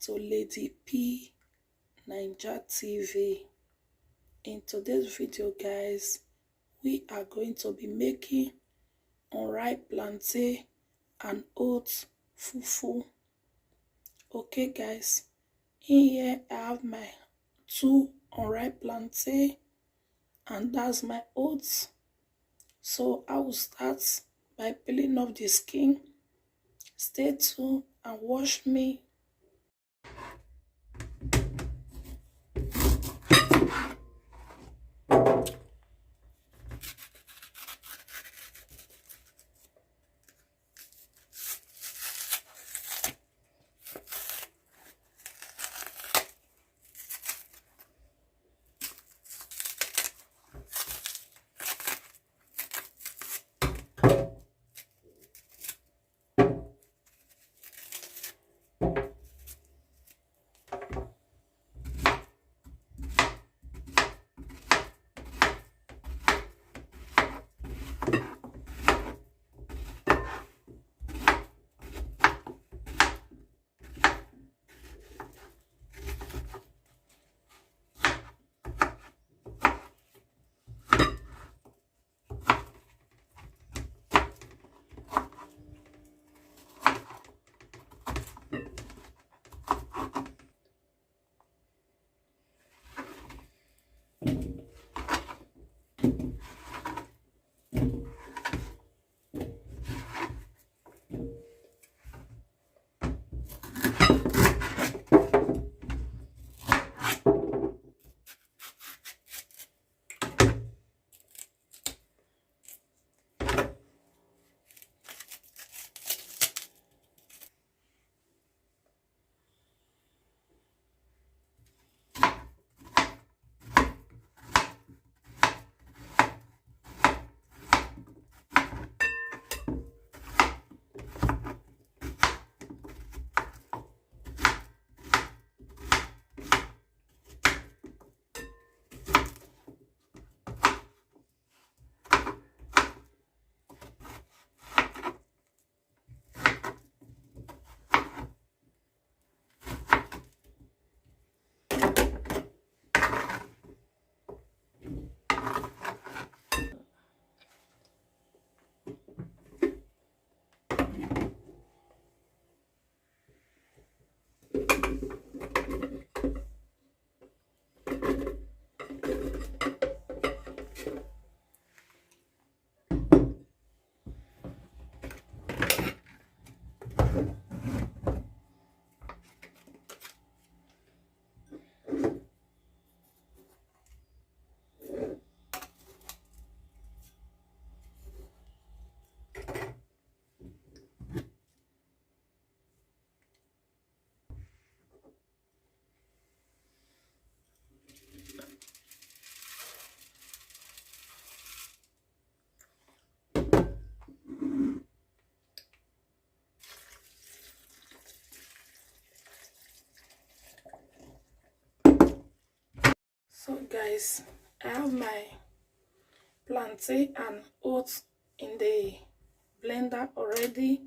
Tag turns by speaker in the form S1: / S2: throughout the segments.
S1: to Lady P Naija TV. In today's video, guys, we are going to be making unripe plantain and oat fufu. Okay, guys, in here I have my 2 unripe plantain and that's my oats. So I will start by peeling off the skin. Stay tuned and watch me. So guys, I have my plantain and oats in the blender already.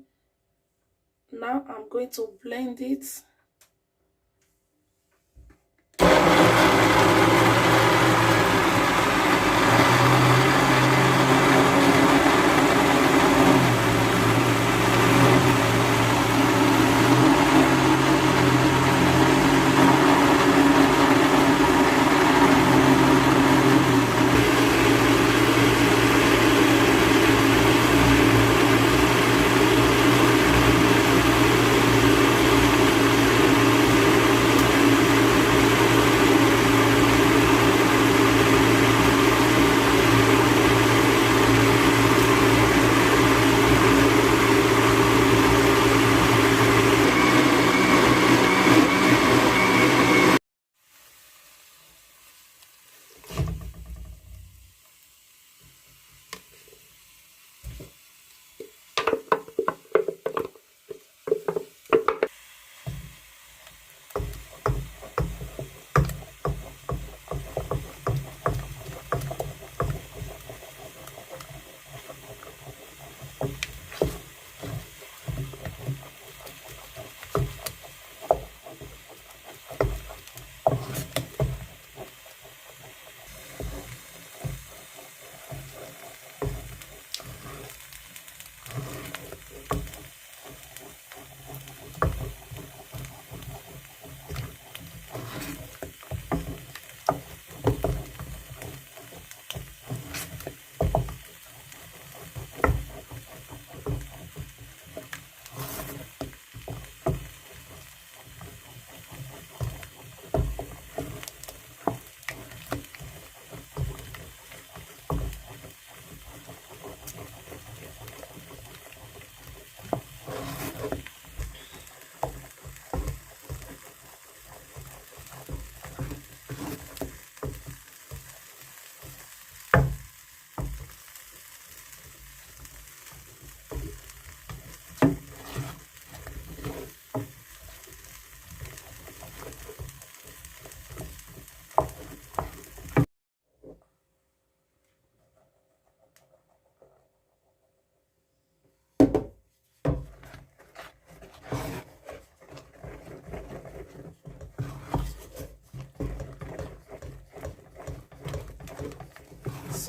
S1: Now I'm going to blend it.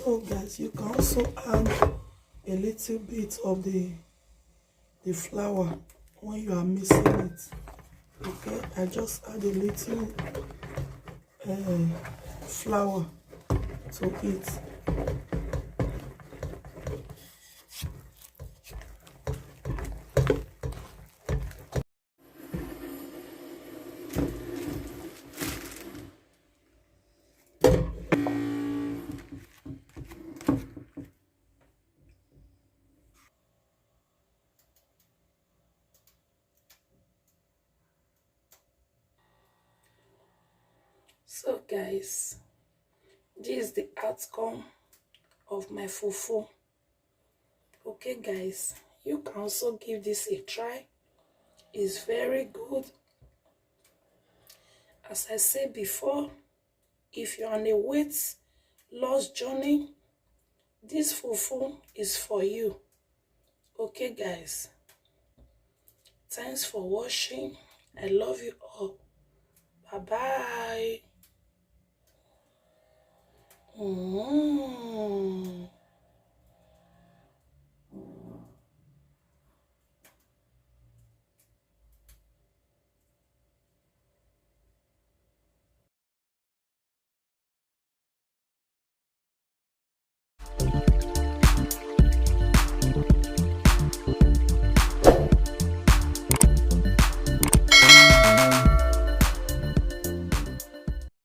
S1: So guys, you can also add a little bit of the flour when you are mixing it. Okay, I just add a little flour to it. So guys, this is the outcome of my fufu. Okay guys, you can also give this a try. It's very good. As I said before, if you're on a weight loss journey, this fufu is for you. Okay guys, thanks for watching. I love you all. Bye bye.